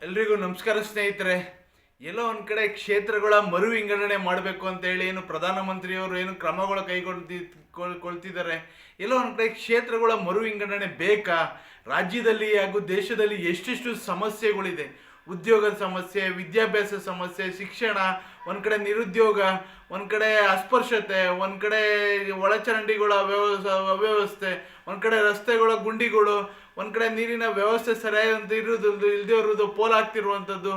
ಎಲ್ರಿಗೂ ನಮಸ್ಕಾರ ಸ್ನೇಹಿತರೆ. ಎಲ್ಲೋ ಒಂದು ಕಡೆ ಕ್ಷೇತ್ರಗಳ ಮರು ವಿಂಗಡಣೆ ಮಾಡಬೇಕು ಅಂತೇಳಿ ಏನು ಪ್ರಧಾನಮಂತ್ರಿಯವರು ಏನು ಕ್ರಮಗಳು ಕೊಳ್ತಿದ್ದಾರೆ. ಎಲ್ಲೋ ಒಂದು ಕಡೆ ಕ್ಷೇತ್ರಗಳ ಮರು ವಿಂಗಡಣೆ ಬೇಕಾ? ರಾಜ್ಯದಲ್ಲಿ ಹಾಗೂ ದೇಶದಲ್ಲಿ ಎಷ್ಟೆಷ್ಟು ಸಮಸ್ಯೆಗಳಿದೆ. ಉದ್ಯೋಗದ ಸಮಸ್ಯೆ, ವಿದ್ಯಾಭ್ಯಾಸ ಸಮಸ್ಯೆ, ಶಿಕ್ಷಣ, ಒಂದು ಕಡೆ ನಿರುದ್ಯೋಗ, ಒಂದು ಕಡೆ ಅಸ್ಪೃಶ್ಯತೆ, ಒಂದು ಕಡೆ ಒಳಚರಂಡಿಗಳ ಅವ್ಯವಸ್ಥೆ, ಒಂದು ಕಡೆ ರಸ್ತೆಗಳ ಗುಂಡಿಗಳು, ಒಂದು ಕಡೆ ನೀರಿನ ವ್ಯವಸ್ಥೆ ಸರಿಯಾದಂತೆ ಇಲ್ಲದೆ ಇರುವುದು, ಪೋಲಾಗ್ತಿರುವಂಥದ್ದು.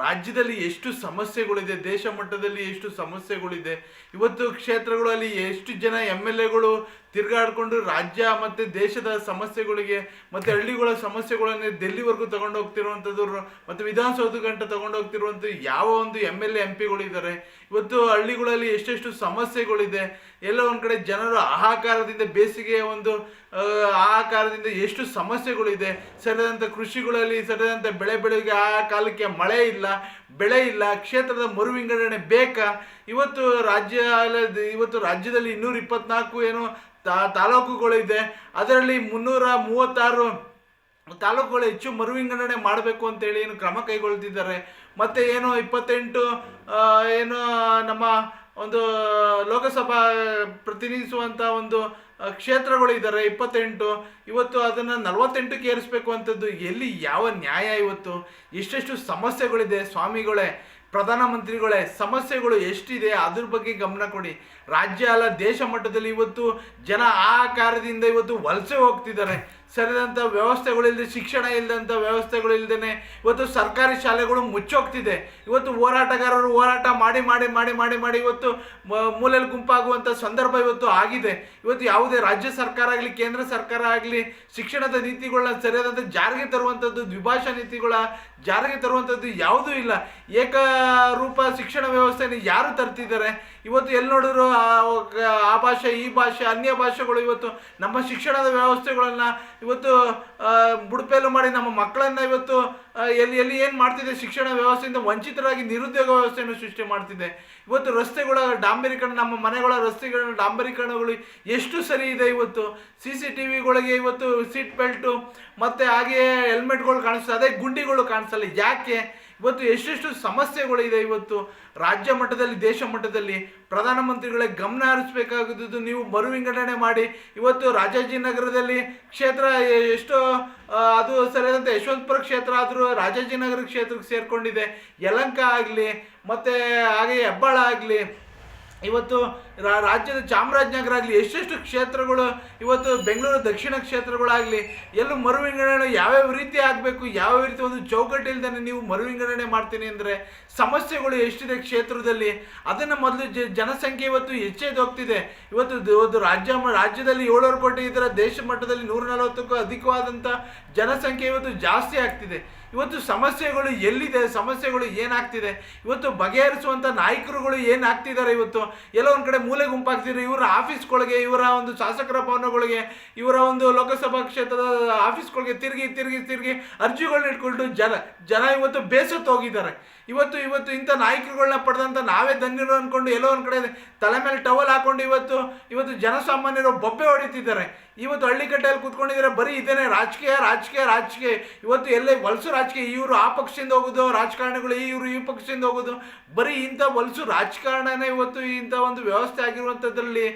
ರಾಜ್ಯದಲ್ಲಿ ಎಷ್ಟು ಸಮಸ್ಯೆಗಳಿದೆ, ದೇಶ ಮಟ್ಟದಲ್ಲಿ ಎಷ್ಟು ಸಮಸ್ಯೆಗಳಿದೆ. ಇವತ್ತು ಕ್ಷೇತ್ರಗಳಲ್ಲಿ ಎಷ್ಟು ಜನ MLAಗಳು ತಿರುಗಾಡಿಕೊಂಡು ರಾಜ್ಯ ಮತ್ತು ದೇಶದ ಸಮಸ್ಯೆಗಳಿಗೆ ಮತ್ತು ಹಳ್ಳಿಗಳ ಸಮಸ್ಯೆಗಳನ್ನು ಡೆಲ್ಲಿವರೆಗೂ ತಗೊಂಡು ಹೋಗ್ತಿರುವಂಥದ್ದು ಮತ್ತು ವಿಧಾನಸೌಧ ಗಂಟ ತಗೊಂಡು ಹೋಗ್ತಿರುವಂಥ ಯಾವ ಒಂದು MLA MP ಗಳಿದ್ದಾರೆ. ಇವತ್ತು ಹಳ್ಳಿಗಳಲ್ಲಿ ಎಷ್ಟೆಷ್ಟು ಸಮಸ್ಯೆಗಳಿದೆ. ಎಲ್ಲ ಒಂದು ಕಡೆ ಜನರು ಹಾಹಾಕಾರದಿಂದ, ಬೇಸಿಗೆಯ ಒಂದು ಹಾಹಾಕಾರದಿಂದ ಎಷ್ಟು ಸಮಸ್ಯೆಗಳಿದೆ. ಸರಿಯಾದಂಥ ಕೃಷಿಗಳಲ್ಲಿ ಸರಿಯಾದಂಥ ಬೆಳೆಗೆ ಆ ಕಾಲಕ್ಕೆ ಮಳೆ ಇಲ್ಲ, ಬೆಳೆ ಇಲ್ಲ. ಕ್ಷೇತ್ರದ ಮರು ವಿಂಗಡಣೆ ಬೇಕಾ? ಇವತ್ತು ರಾಜ್ಯದಲ್ಲಿ 224 ಏನು ತಾಲೂಕುಗಳಿದೆ. ಅದರಲ್ಲಿ 336 ತಾಲೂಕುಗಳು ಹೆಚ್ಚು ಮರು ವಿಂಗಡಣೆ ಮಾಡಬೇಕು ಅಂತೇಳಿ ಏನು ಕ್ರಮ ಕೈಗೊಳ್ತಿದ್ದಾರೆ. ಮತ್ತು ಏನು 28 ಏನು ನಮ್ಮ ಒಂದು ಲೋಕಸಭಾ ಪ್ರತಿನಿಧಿಸುವಂಥ ಒಂದು ಕ್ಷೇತ್ರಗಳಿದ್ದಾರೆ 28. ಇವತ್ತು ಅದನ್ನು 48ಕ್ಕೆ ಏರಿಸಬೇಕು ಅಂಥದ್ದು ಎಲ್ಲಿ ಯಾವ ನ್ಯಾಯ? ಇವತ್ತು ಎಷ್ಟೆಷ್ಟು ಸಮಸ್ಯೆಗಳಿದೆ ಸ್ವಾಮಿಗಳೇ, ಪ್ರಧಾನಮಂತ್ರಿಗಳೇ. ಸಮಸ್ಯೆಗಳು ಎಷ್ಟಿದೆ ಅದ್ರ ಬಗ್ಗೆ ಗಮನ ಕೊಡಿ. ರಾಜ್ಯ ಅಲ್ಲ, ದೇಶ ಮಟ್ಟದಲ್ಲಿ ಇವತ್ತು ಜನ ಆಕಾರದಿಂದ ಇವತ್ತು ವಲಸೆ ಹೋಗ್ತಿದ್ದಾರೆ. ಸರಿಯಾದಂಥ ವ್ಯವಸ್ಥೆಗಳಿಲ್ಲದೆ, ಶಿಕ್ಷಣ ಇಲ್ಲದಂಥ ವ್ಯವಸ್ಥೆಗಳಿಲ್ಲದೇ ಇವತ್ತು ಸರ್ಕಾರಿ ಶಾಲೆಗಳು ಮುಚ್ಚೋಗ್ತಿದೆ. ಇವತ್ತು ಹೋರಾಟಗಾರರು ಹೋರಾಟ ಮಾಡಿ ಮಾಡಿ ಮಾಡಿ ಮಾಡಿ ಮಾಡಿ ಇವತ್ತು ಮೂಲೆಯಲ್ಲಿ ಗುಂಪಾಗುವಂಥ ಸಂದರ್ಭ ಇವತ್ತು ಆಗಿದೆ. ಇವತ್ತು ಯಾವುದೇ ರಾಜ್ಯ ಸರ್ಕಾರ ಆಗಲಿ, ಕೇಂದ್ರ ಸರ್ಕಾರ ಆಗಲಿ ಶಿಕ್ಷಣದ ನೀತಿಗಳನ್ನ ಸರಿಯಾದಂಥ ಜಾರಿಗೆ ತರುವಂಥದ್ದು, ದ್ವಿಭಾಷಾ ನೀತಿಗಳ ಜಾರಿಗೆ ತರುವಂಥದ್ದು ಯಾವುದೂ ಇಲ್ಲ. ಏಕರೂಪ ಶಿಕ್ಷಣ ವ್ಯವಸ್ಥೆಯನ್ನು ಯಾರು ತರ್ತಿದ್ದಾರೆ? ಇವತ್ತು ಎಲ್ಲಿ ನೋಡಿದ್ರು ಆ ಭಾಷೆ, ಈ ಭಾಷೆ, ಅನ್ಯ ಭಾಷೆಗಳು ಇವತ್ತು ನಮ್ಮ ಶಿಕ್ಷಣದ ವ್ಯವಸ್ಥೆಗಳನ್ನು ಇವತ್ತು ಬುಡಪೇಲು ಮಾಡಿ ನಮ್ಮ ಮಕ್ಕಳನ್ನು ಇವತ್ತು ಎಲ್ಲಿ ಏನು ಮಾಡ್ತಿದೆ, ಶಿಕ್ಷಣ ವ್ಯವಸ್ಥೆಯಿಂದ ವಂಚಿತರಾಗಿ ನಿರುದ್ಯೋಗ ವ್ಯವಸ್ಥೆಯನ್ನು ಸೃಷ್ಟಿ ಮಾಡ್ತಿದೆ. ಇವತ್ತು ರಸ್ತೆಗಳ ಡಾಂಬರೀಕರಣ, ನಮ್ಮ ಮನೆಗಳ ರಸ್ತೆಗಳ ಡಾಂಬರೀಕರಣಗಳು ಎಷ್ಟು ಸರಿ ಇದೆ. ಇವತ್ತು CCTVಗಳಿಗೆ ಇವತ್ತು ಸೀಟ್ ಬೆಲ್ಟು ಮತ್ತು ಹಾಗೆಯೇ ಹೆಲ್ಮೆಟ್ಗಳು ಕಾಣಿಸ್ತದೆ, ಅದೇ ಗುಂಡಿಗಳು ಕಾಣಿಸಲ್ಲ. ಯಾಕೆ? ಇವತ್ತು ಎಷ್ಟೆಷ್ಟು ಸಮಸ್ಯೆಗಳಿದೆ. ಇವತ್ತು ರಾಜ್ಯ ಮಟ್ಟದಲ್ಲಿ, ದೇಶ ಮಟ್ಟದಲ್ಲಿ ಪ್ರಧಾನಮಂತ್ರಿಗಳೇ ಗಮನ ಹರಿಸಬೇಕಾಗಿದ್ದು, ನೀವು ಮರು ವಿಂಗಡಣೆ ಮಾಡಿ. ಇವತ್ತು ರಾಜಾಜಿನಗರದಲ್ಲಿ ಕ್ಷೇತ್ರ ಎಷ್ಟೋ ಅದು ಸರಿಯಾದಂಥ ಯಶವಂತಪುರ ಕ್ಷೇತ್ರ ಆದರೂ ರಾಜಾಜಿನಗರ ಕ್ಷೇತ್ರಕ್ಕೆ ಸೇರಿಕೊಂಡಿದೆ. ಯಲಹಂಕ ಆಗಲಿ ಮತ್ತು ಹಾಗೆ ಹೆಬ್ಬಾಳ ಆಗಲಿ, ಇವತ್ತು ರಾಜ್ಯದ ಚಾಮರಾಜನಗರ ಆಗಲಿ, ಎಷ್ಟೆಷ್ಟು ಕ್ಷೇತ್ರಗಳು ಇವತ್ತು ಬೆಂಗಳೂರು ದಕ್ಷಿಣ ಕ್ಷೇತ್ರಗಳಾಗಲಿ ಎಲ್ಲೂ ಮರು ವಿಂಗಡಣೆ ಯಾವ್ಯಾವ ರೀತಿ ಆಗಬೇಕು, ಯಾವ ರೀತಿ ಒಂದು ಚೌಕಟ್ಟಿಲ್ದೇ ನೀವು ಮರು ವಿಂಗಡಣೆ ಮಾಡ್ತೀನಿ ಅಂದರೆ ಸಮಸ್ಯೆಗಳು ಎಷ್ಟಿದೆ ಕ್ಷೇತ್ರದಲ್ಲಿ. ಅದನ್ನು ಮೊದಲು ಜನಸಂಖ್ಯೆ ಇವತ್ತು ಹೆಚ್ಚೇದು ಹೋಗ್ತಿದೆ. ಇವತ್ತು ರಾಜ್ಯದಲ್ಲಿ 700 ಕೋಟಿ ಇದ್ದರೆ ದೇಶ ಮಟ್ಟದಲ್ಲಿ 140ಕ್ಕೂ ಅಧಿಕವಾದಂಥ ಜನಸಂಖ್ಯೆ ಇವತ್ತು ಜಾಸ್ತಿ ಆಗ್ತಿದೆ. ಇವತ್ತು ಸಮಸ್ಯೆಗಳು ಎಲ್ಲಿದೆ, ಸಮಸ್ಯೆಗಳು ಏನಾಗ್ತಿದೆ, ಇವತ್ತು ಬಗೆಹರಿಸುವಂಥ ನಾಯಕರುಗಳು ಏನಾಗ್ತಿದ್ದಾರೆ. ಇವತ್ತು ಎಲ್ಲೋ ಒಂದು ಕಡೆ ಮೂಲೆ ಗುಂಪಾಗ್ತಿದ್ದಾರೆ. ಇವರ ಆಫೀಸ್ಗಳಿಗೆ, ಇವರ ಒಂದು ಶಾಸಕರ ಭವನಗಳಿಗೆ, ಇವರ ಒಂದು ಲೋಕಸಭಾ ಕ್ಷೇತ್ರದ ಆಫೀಸ್ಗಳಿಗೆ ತಿರುಗಿ ಅರ್ಜಿಗಳನ್ನ ಇಟ್ಕೊಂಡು ಜನ ಇವತ್ತು ಬೇಸತ್ತು ಹೋಗಿದ್ದಾರೆ. ಇವತ್ತು ಇಂಥ ನಾಯಕರುಗಳನ್ನ ಪಡೆದಂಥ ನಾವೇ ಧನ್ಯರು ಅಂದ್ಕೊಂಡು ಎಲ್ಲೋ ಒಂದು ಕಡೆ ತಲೆ ಮೇಲೆ ಟವಲ್ ಹಾಕೊಂಡು ಇವತ್ತು ಜನಸಾಮಾನ್ಯರು ಬೊಬ್ಬೆ ಹೊಡಿತಿದ್ದಾರೆ. ಇವತ್ತು ಹಳ್ಳಿಕಟ್ಟೆಯಲ್ಲಿ ಕೂತ್ಕೊಂಡಿದ್ದಾರೆ. ಬರೀ ಇದೇನೆ ರಾಜಕೀಯ. ಇವತ್ತು ಎಲ್ಲೇ ವಲಸು ರಾಜಕೀಯ, ಇವರು ಆ ಪಕ್ಷದಿಂದ ಹೋಗೋದು, ರಾಜಕಾರಣಿಗಳು ಇವರು ಈ ಪಕ್ಷದಿಂದ ಹೋಗೋದು, ಬರೀ ಇಂಥ ವಲಸು ರಾಜಕಾರಣನೇ ಇವತ್ತು ಇಂಥ ಒಂದು ವ್ಯವಸ್ಥೆ ಆಗಿರುವಂಥದ್ರಲ್ಲಿ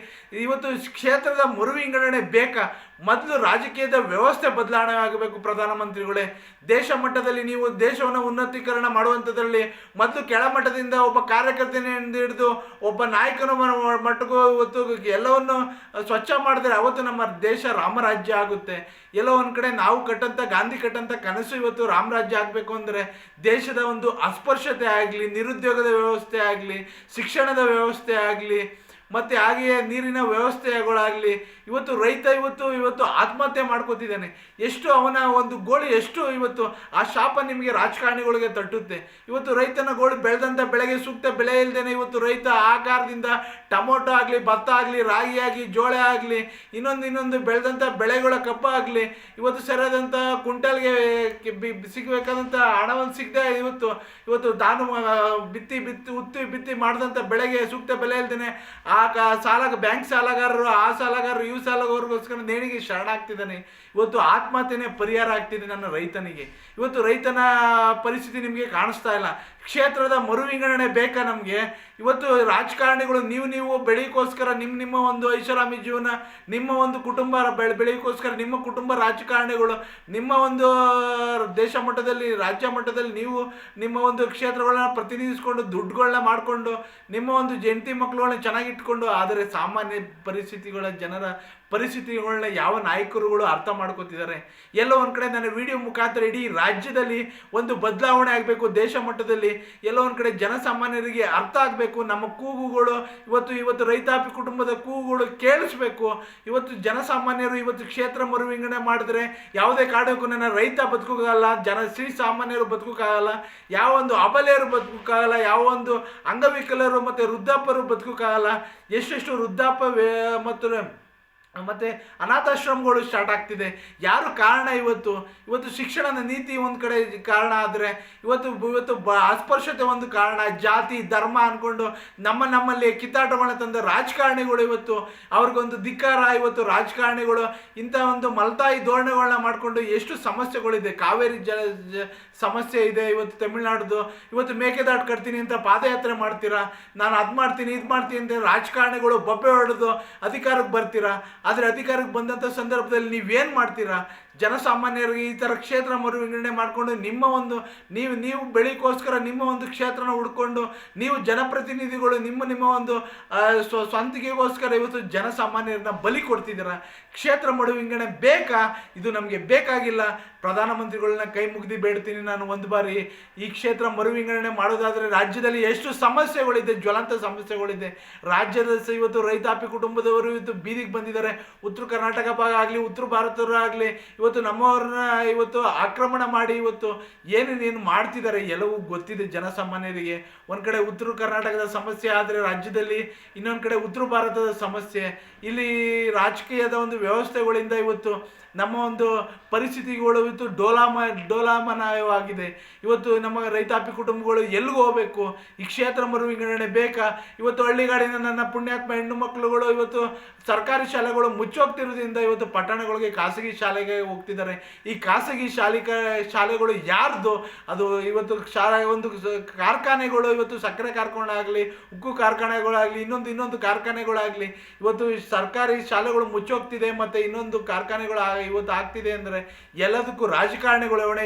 ಇವತ್ತು ಕ್ಷೇತ್ರದ ಮರು ವಿಂಗಡಣೆ ಬೇಕಾ? ಮೊದಲು ರಾಜಕೀಯದ ವ್ಯವಸ್ಥೆ ಬದಲಾವಣೆ ಆಗಬೇಕು. ಪ್ರಧಾನಮಂತ್ರಿಗಳೇ, ದೇಶ ಮಟ್ಟದಲ್ಲಿ ನೀವು ದೇಶವನ್ನು ಉನ್ನತೀಕರಣ ಮಾಡುವಂಥದ್ರಲ್ಲಿ ಮೊದಲು ಕೆಳಮಟ್ಟದಿಂದ ಒಬ್ಬ ಕಾರ್ಯಕರ್ತನಿಂದ ಹಿಡಿದು ಒಬ್ಬ ನಾಯಕನ ಮಟ್ಟಕ್ಕೂ ಇವತ್ತು ಎಲ್ಲವನ್ನು ಸ್ವಚ್ಛ ಮಾಡಿದ್ರೆ ಅವತ್ತು ನಮ್ಮ ದೇಶ ರಾಮರಾಜ್ಯ ಆಗುತ್ತೆ. ಎಲ್ಲೋ ಒಂದು ಕಡೆ ನಾವು ಗಾಂಧಿ ಕಟ್ಟಂಥ ಕನಸು ಇವತ್ತು ರಾಮರಾಜ್ಯ ಆಗಬೇಕು ಅಂದರೆ ದೇಶದ ಒಂದು ಅಸ್ಪೃಶ್ಯತೆ ಆಗಲಿ, ನಿರುದ್ಯೋಗದ ವ್ಯವಸ್ಥೆ ಆಗಲಿ, ಶಿಕ್ಷಣದ ವ್ಯವಸ್ಥೆ ಆಗಲಿ, ಮತ್ತು ಹಾಗೆಯೇ ನೀರಿನ ವ್ಯವಸ್ಥೆಗಳಾಗಲಿ. ಇವತ್ತು ರೈತ ಇವತ್ತು ಆತ್ಮಹತ್ಯೆ ಮಾಡ್ಕೋತಿದ್ದಾನೆ. ಎಷ್ಟು ಅವನ ಒಂದು ಗೋಳು ಎಷ್ಟು ಇವತ್ತು ಆ ಶಾಪ ನಿಮಗೆ ರಾಜಕಾರಣಿಗಳಿಗೆ ತಟ್ಟುತ್ತೆ. ಇವತ್ತು ರೈತನ ಗೋಳು ಬೆಳೆದಂಥ ಬೆಳೆಗೆ ಸೂಕ್ತ ಬೆಲೆ ಇಲ್ಲದೇನೆ ಇವತ್ತು ರೈತ ಆಕಾರದಿಂದ ಟೊಮೊಟೊ ಆಗಲಿ, ಭತ್ತ ಆಗಲಿ, ರಾಗಿ ಆಗಲಿ, ಜೋಳ ಆಗಲಿ, ಇನ್ನೊಂದು ಬೆಳೆದಂಥ ಬೆಳೆಗಳ ಕಬ್ಬ ಆಗಲಿ ಇವತ್ತು ಸರಿಯಾದಂಥ ಕುಂಟಲ್ಗೆ ಸಿಗಬೇಕಾದಂಥ ಹಣವನ್ನು ಸಿಗದೆ ಇವತ್ತು ತಾನು ಬಿತ್ತಿ ಮಾಡಿದಂಥ ಬೆಳೆಗೆ ಸೂಕ್ತ ಬೆಲೆ ಇಲ್ಲದೇನೆ ಬ್ಯಾಂಕ್ ಸಾಲಗಾರರು, ಆ ಸಾಲಗಾರರು, ಇವು ಸಾಲಗಾರರಿಗೋಸ್ಕರ ನೇಣಿಗೆ ಶರಣಾಗ್ತಿದ್ದಾನೆ. ಇವತ್ತು ಆತ್ಮಹತ್ಯೆನೇ ಪರಿಹಾರ ಆಗ್ತಿದೆ ನನ್ನ ರೈತನಿಗೆ. ಇವತ್ತು ರೈತನ ಪರಿಸ್ಥಿತಿ ನಿಮಗೆ ಕಾಣಿಸ್ತಾ ಇಲ್ಲ. ಕ್ಷೇತ್ರದ ಮರುವಿಂಗಡಣೆ ಬೇಕಾ ನಮಗೆ? ಇವತ್ತು ರಾಜಕಾರಣಿಗಳು ನೀವು ಬೆಳೆಯೋಕ್ಕೋಸ್ಕರ ನಿಮ್ಮ ಒಂದು ಐಷಾರಾಮಿ ಜೀವನ, ನಿಮ್ಮ ಒಂದು ಕುಟುಂಬ ಬೆಳೆಯೋಕ್ಕೋಸ್ಕರ ನಿಮ್ಮ ಕುಟುಂಬ ರಾಜಕಾರಣಿಗಳು ನಿಮ್ಮ ಒಂದು ದೇಶ ಮಟ್ಟದಲ್ಲಿ ರಾಜ್ಯ ಮಟ್ಟದಲ್ಲಿ ನೀವು ನಿಮ್ಮ ಒಂದು ಕ್ಷೇತ್ರಗಳನ್ನ ಪ್ರತಿನಿಧಿಸ್ಕೊಂಡು ದುಡ್ಡುಗಳನ್ನ ಮಾಡಿಕೊಂಡು ನಿಮ್ಮ ಒಂದು ಜಂಟಿ ಮಕ್ಕಳುಗಳನ್ನ ಚೆನ್ನಾಗಿಟ್ಕೊಂಡು, ಆದರೆ ಸಾಮಾನ್ಯ ಪರಿಸ್ಥಿತಿಗಳ ಜನರ ಪರಿಸ್ಥಿತಿಗಳನ್ನ ಯಾವ ನಾಯಕರುಗಳು ಅರ್ಥ ಮಾಡ್ಕೋತಿದ್ದಾರೆ? ಎಲ್ಲೋ ಒಂದು ಕಡೆ ನನ್ನ ವಿಡಿಯೋ ಮುಖಾಂತರ ಇಡೀ ರಾಜ್ಯದಲ್ಲಿ ಒಂದು ಬದಲಾವಣೆ ಆಗಬೇಕು, ದೇಶ ಮಟ್ಟದಲ್ಲಿ ಎಲ್ಲೋ ಒಂದು ಕಡೆ ಜನಸಾಮಾನ್ಯರಿಗೆ ಅರ್ಥ ಆಗಬೇಕು. ನಮ್ಮ ಕೂಗುಗಳು ಇವತ್ತು ರೈತಾಪಿ ಕುಟುಂಬದ ಕೂಗುಗಳು ಕೇಳಿಸ್ಬೇಕು. ಇವತ್ತು ಜನಸಾಮಾನ್ಯರು ಇವತ್ತು ಕ್ಷೇತ್ರ ಮರುವಿಂಗಡಣೆ ಮಾಡಿದ್ರೆ ಯಾವುದೇ ಕಾರಣಕ್ಕೂ ನನ್ನ ರೈತ ಬದುಕೋಕ್ಕಾಗಲ್ಲ, ಶ್ರೀ ಸಾಮಾನ್ಯರು ಬದುಕೋಕ್ಕಾಗಲ್ಲ, ಯಾವ ಒಂದು ಅಬಲೆಯರು ಬದುಕೋಕ್ಕಾಗಲ್ಲ, ಯಾವ ಒಂದು ಅಂಗವಿಕಲರು ಮತ್ತು ವೃದ್ಧಾಪರು ಬದುಕೋಕ್ಕಾಗಲ್ಲ. ಎಷ್ಟೆಷ್ಟು ವೃದ್ಧಾಪ ಮತ್ತು ಅನಾಥಾಶ್ರಮಗಳು ಸ್ಟಾರ್ಟ್ ಆಗ್ತಿದೆ. ಯಾರು ಕಾರಣ? ಇವತ್ತು ಶಿಕ್ಷಣದ ನೀತಿ ಒಂದು ಕಡೆ ಕಾರಣ ಆದರೆ ಇವತ್ತು ಅಸ್ಪೃಶ್ಯತೆ ಒಂದು ಕಾರಣ, ಜಾತಿ ಧರ್ಮ ಅಂದ್ಕೊಂಡು ನಮ್ಮಲ್ಲಿ ಕಿತ್ತಾಟಗಳನ್ನ ತಂದ ರಾಜಕಾರಣಿಗಳು ಇವತ್ತು ಅವ್ರಿಗೊಂದು ಧಿಕ್ಕಾರ. ಇವತ್ತು ರಾಜಕಾರಣಿಗಳು ಇಂಥ ಒಂದು ಮಲ್ತಾಯಿ ಧೋರಣೆಗಳನ್ನ ಮಾಡಿಕೊಂಡು ಎಷ್ಟು ಸಮಸ್ಯೆಗಳಿದೆ. ಕಾವೇರಿ ಸಮಸ್ಯೆ ಇದೆ ಇವತ್ತು ತಮಿಳ್ನಾಡ್ದು. ಇವತ್ತು ಮೇಕೆದಾಟು ಕಟ್ತೀನಿ ಅಂತ ಪಾದಯಾತ್ರೆ ಮಾಡ್ತೀರಾ, ನಾನು ಅದು ಮಾಡ್ತೀನಿ ಇದು ಮಾಡ್ತೀನಿ ಅಂತ ರಾಜಕಾರಣಿಗಳು ಬೊಬ್ಬೆ ಹೊಡೆದು ಅಧಿಕಾರಕ್ಕೆ ಬರ್ತೀರಾ. ಆದರೆ ಅಧಿಕಾರಕ್ಕೆ ಬಂದಂಥ ಸಂದರ್ಭದಲ್ಲಿ ನೀವೇನು ಮಾಡ್ತೀರಾ? ಜನಸಾಮಾನ್ಯರಿಗೆ ಈ ಥರ ಕ್ಷೇತ್ರ ಮರುವಿಂಗಡಣೆ ಮಾಡಿಕೊಂಡು ನೀವು ಬೆಳಕೋಸ್ಕರ ನಿಮ್ಮ ಒಂದು ಕ್ಷೇತ್ರನ ಹುಡ್ಕೊಂಡು ನೀವು ಜನಪ್ರತಿನಿಧಿಗಳು ನಿಮ್ಮ ಒಂದು ಸ್ವಂತಿಕೆಗೋಸ್ಕರ ಇವತ್ತು ಜನಸಾಮಾನ್ಯರನ್ನ ಬಲಿ ಕೊಡ್ತಿದ್ದೀರಾ. ಕ್ಷೇತ್ರ ಮರುವಿಂಗಡಣೆ ಬೇಕಾ? ಇದು ನಮಗೆ ಬೇಕಾಗಿಲ್ಲ. ಪ್ರಧಾನಮಂತ್ರಿಗಳನ್ನ ಕೈ ಮುಗಿದು ಬೇಡ್ತೀನಿ ನಾನು ಒಂದು ಬಾರಿ, ಈ ಕ್ಷೇತ್ರ ಮರುವಿಂಗಡಣೆ ಮಾಡೋದಾದರೆ ರಾಜ್ಯದಲ್ಲಿ ಎಷ್ಟು ಸಮಸ್ಯೆಗಳಿದೆ, ಜ್ವಲಂತ ಸಮಸ್ಯೆಗಳಿದೆ. ರಾಜ್ಯದ ಇವತ್ತು ರೈತಾಪಿ ಕುಟುಂಬದವರು ಇವತ್ತು ಬೀದಿಗೆ ಬಂದಿದ್ದಾರೆ. ಉತ್ತರ ಕರ್ನಾಟಕ ಭಾಗ ಆಗಲಿ, ಉತ್ತರ ಭಾರತದವರು ಆಗಲಿ ಇವತ್ತು ನಮ್ಮವ್ರನ್ನ ಇವತ್ತು ಆಕ್ರಮಣ ಮಾಡಿ ಇವತ್ತು ಏನೇನು ಮಾಡ್ತಿದ್ದಾರೆ ಎಲ್ಲವೂ ಗೊತ್ತಿದೆ ಜನಸಾಮಾನ್ಯರಿಗೆ. ಒಂದು ಕಡೆ ಉತ್ತರ ಕರ್ನಾಟಕದ ಸಮಸ್ಯೆ ಆದರೆ ರಾಜ್ಯದಲ್ಲಿ ಇನ್ನೊಂದು ಕಡೆ ಉತ್ತರ ಭಾರತದ ಸಮಸ್ಯೆ. ಇಲ್ಲಿ ರಾಜಕೀಯದ ಒಂದು ವ್ಯವಸ್ಥೆಗಳಿಂದ ಇವತ್ತು ನಮ್ಮ ಒಂದು ಪರಿಸ್ಥಿತಿಗಳು ಇವತ್ತು ಡೋಲಾಮನವಾಗಿದೆ. ಇವತ್ತು ನಮ್ಮ ರೈತಾಪಿ ಕುಟುಂಬಗಳು ಎಲ್ಲಿಗೆ ಹೋಗಬೇಕು? ಈ ಕ್ಷೇತ್ರ ಮರುವಿಂಗಡಣೆ ಬೇಕಾ? ಇವತ್ತು ಹಳ್ಳಿಗಾಡಿನ ನನ್ನ ಪುಣ್ಯಾತ್ಮ ಹೆಣ್ಣು ಮಕ್ಕಳುಗಳು ಇವತ್ತು ಸರ್ಕಾರಿ ಶಾಲೆಗಳು ಮುಚ್ಚೋಗ್ತಿರೋದ್ರಿಂದ ಇವತ್ತು ಪಟ್ಟಣಗಳಿಗೆ ಖಾಸಗಿ ಶಾಲೆಗೆ ಹೋಗ್ತಿದ್ದಾರೆ. ಈ ಖಾಸಗಿ ಶಾಲೆಗಳು ಯಾರ್ದು? ಅದು ಇವತ್ತು ಒಂದು ಕಾರ್ಖಾನೆಗಳು, ಇವತ್ತು ಸಕ್ಕರೆ ಕಾರ್ಖಾನೆ ಆಗಲಿ, ಉಕ್ಕು ಕಾರ್ಖಾನೆಗಳಾಗಲಿ, ಇನ್ನೊಂದು ಕಾರ್ಖಾನೆಗಳಾಗಲಿ ಇವತ್ತು ಸರ್ಕಾರಿ ಶಾಲೆಗಳು ಮುಚ್ಚೋಗ್ತಿದೆ. ಮತ್ತು ಇನ್ನೊಂದು ಕಾರ್ಖಾನೆಗಳು ಇವತ್ತು ಆಗ್ತಿದೆ ಅಂದರೆ ಎಲ್ಲದಕ್ಕೂ ರಾಜಕಾರಣಿಗಳು ಹೊಣೆ.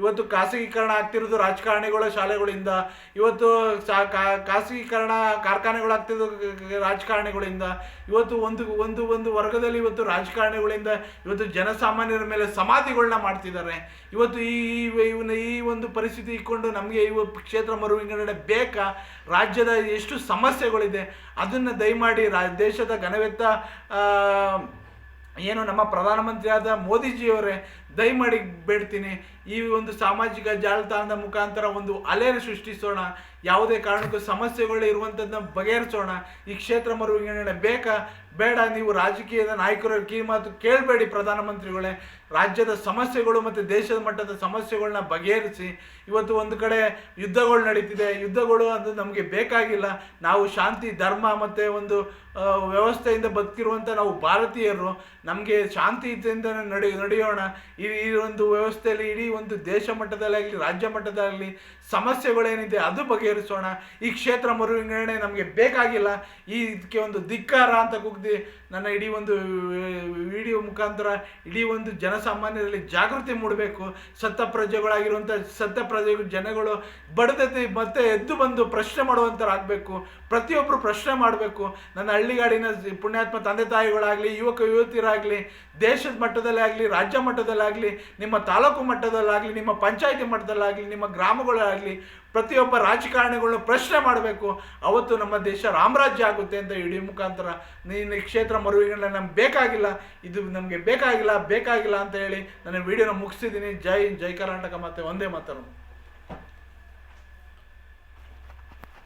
ಇವತ್ತು ಖಾಸಗೀಕರಣ ಆಗ್ತಿರೋದು ರಾಜಕಾರಣಿಗಳ ಶಾಲೆಗಳಿಂದ. ಇವತ್ತು ಖಾಸಗೀಕರಣ ಕಾರ್ಖಾನೆಗಳಾಗ್ತಿರೋದು ರಾಜಕಾರಣಿಗಳಿಂದ. ಇವತ್ತು ಒಂದು ವರ್ಗದಲ್ಲಿ ಇವತ್ತು ರಾಜಕಾರಣಿಗಳಿಂದ ಇವತ್ತು ಜನಸಾಮಾನ್ಯರ ಮೇಲೆ ಸಮಾಧಿಗಳನ್ನ ಮಾಡ್ತಿದ್ದಾರೆ. ಇವತ್ತು ಈ ಒಂದು ಪರಿಸ್ಥಿತಿ ಇಟ್ಕೊಂಡು ನಮಗೆ ಕ್ಷೇತ್ರ ಮರುವಿಂಗಡಣೆ ಬೇಕಾ? ರಾಜ್ಯದ ಎಷ್ಟು ಸಮಸ್ಯೆಗಳಿದೆ ಅದನ್ನು ದಯಮಾಡಿ ದೇಶದ ಘನವೆತ್ತ ಏನು ನಮ್ಮ ಪ್ರಧಾನಮಂತ್ರಿ ಆದ ಮೋದಿಜಿಯವರೇ ದಯಮಾಡಿ ಬೇಡ್ತೀನಿ, ಈ ಒಂದು ಸಾಮಾಜಿಕ ಜಾಲತಾಣದ ಮುಖಾಂತರ ಒಂದು ಅಲೆಯನ್ನು ಸೃಷ್ಟಿಸೋಣ. ಯಾವುದೇ ಕಾರಣಕ್ಕೂ ಸಮಸ್ಯೆಗಳು ಇರುವಂಥದ್ದನ್ನ ಬಗೆಹರಿಸೋಣ. ಈ ಕ್ಷೇತ್ರ ಮರುವಿಂಗಡಣೆ ಬೇಕಾ ಬೇಡ? ನೀವು ರಾಜಕೀಯದ ನಾಯಕರ ಕಿವಿಮಾತು ಕೇಳಬೇಡಿ. ಪ್ರಧಾನಮಂತ್ರಿಗಳೇ, ರಾಜ್ಯದ ಸಮಸ್ಯೆಗಳು ಮತ್ತು ದೇಶದ ಮಟ್ಟದ ಸಮಸ್ಯೆಗಳನ್ನ ಬಗೆಹರಿಸಿ. ಇವತ್ತು ಒಂದು ಕಡೆ ಯುದ್ಧಗಳು ನಡೀತಿದೆ, ಯುದ್ಧಗಳು ಅದು ನಮಗೆ ಬೇಕಾಗಿಲ್ಲ. ನಾವು ಶಾಂತಿ ಧರ್ಮ ಮತ್ತು ಒಂದು ವ್ಯವಸ್ಥೆಯಿಂದ ಬದುಕಿರುವಂಥ ನಾವು ಭಾರತೀಯರು, ನಮಗೆ ಶಾಂತಿಯಿಂದ ನಡೆಯೋಣ. ಈ ಒಂದು ವ್ಯವಸ್ಥೆಯಲ್ಲಿ ಇಡೀ ಒಂದು ದೇಶ ಮಟ್ಟದಲ್ಲಾಗಲಿ ರಾಜ್ಯ ಮಟ್ಟದಲ್ಲಾಗಲಿ ಸಮಸ್ಯೆಗಳೇನಿದೆ ಅದು ಬಗೆಹರಿಸೋಣ. ಈ ಕ್ಷೇತ್ರ ಮರುವಿಂಗಡಣೆ ನಮಗೆ ಬೇಕಾಗಿಲ್ಲ. ಇದಕ್ಕೆ ಒಂದು ಧಿಕ್ಕಾರ ಅಂತ ಕೂಗ್ದು ನನ್ನ ಇಡೀ ಒಂದು ವಿಡಿಯೋ ಮುಖಾಂತರ ಇಡೀ ಒಂದು ಜನಸಾಮಾನ್ಯರಲ್ಲಿ ಜಾಗೃತಿ ಮೂಡಬೇಕು. ಸತ್ತ ಜನಗಳು ಬಡದತಿ ಮತ್ತೆ ಎದ್ದು ಬಂದು ಪ್ರಶ್ನೆ ಮಾಡುವಂಥರಾಗಬೇಕು. ಪ್ರತಿಯೊಬ್ಬರು ಪ್ರಶ್ನೆ ಮಾಡಬೇಕು. ನನ್ನ ಹಳ್ಳಿಗಾಡಿನ ಪುಣ್ಯಾತ್ಮ ತಂದೆ ತಾಯಿಗಳಾಗಲಿ, ಯುವತಿಯರಾಗಲಿ, ದೇಶದ ಮಟ್ಟದಲ್ಲೇ ಆಗಲಿ, ರಾಜ್ಯ ಮಟ್ಟದಲ್ಲಾಗಲಿ, ನಿಮ್ಮ ತಾಲೂಕು ಮಟ್ಟದಲ್ಲಾಗಲಿ, ನಿಮ್ಮ ಪಂಚಾಯಿತಿ ಮಟ್ಟದಲ್ಲಾಗಲಿ, ನಿಮ್ಮ ಗ್ರಾಮಗಳಾಗಲಿ, ಪ್ರತಿಯೊಬ್ಬ ರಾಜಕಾರಣಿಗಳನ್ನ ಪ್ರಶ್ನೆ ಮಾಡಬೇಕು. ಅವತ್ತು ನಮ್ಮ ದೇಶ ರಾಮರಾಜ್ಯ ಆಗುತ್ತೆ ಅಂತ ಇಡೀ ಮುಖಾಂತರ ನೀನು ಕ್ಷೇತ್ರ ಮರುವಿಂಗಡಣೆ ನಮ್ಗೆ ಬೇಕಾಗಿಲ್ಲ, ಇದು ನಮಗೆ ಬೇಕಾಗಿಲ್ಲ ಅಂತ ಹೇಳಿ ನನ್ನ ವಿಡಿಯೋನ ಮುಗಿಸಿದ್ದೀನಿ. ಜೈ ಕರ್ನಾಟಕ. ಮತ್ತೆ ಒಂದೇ ಮಾತನ್ನು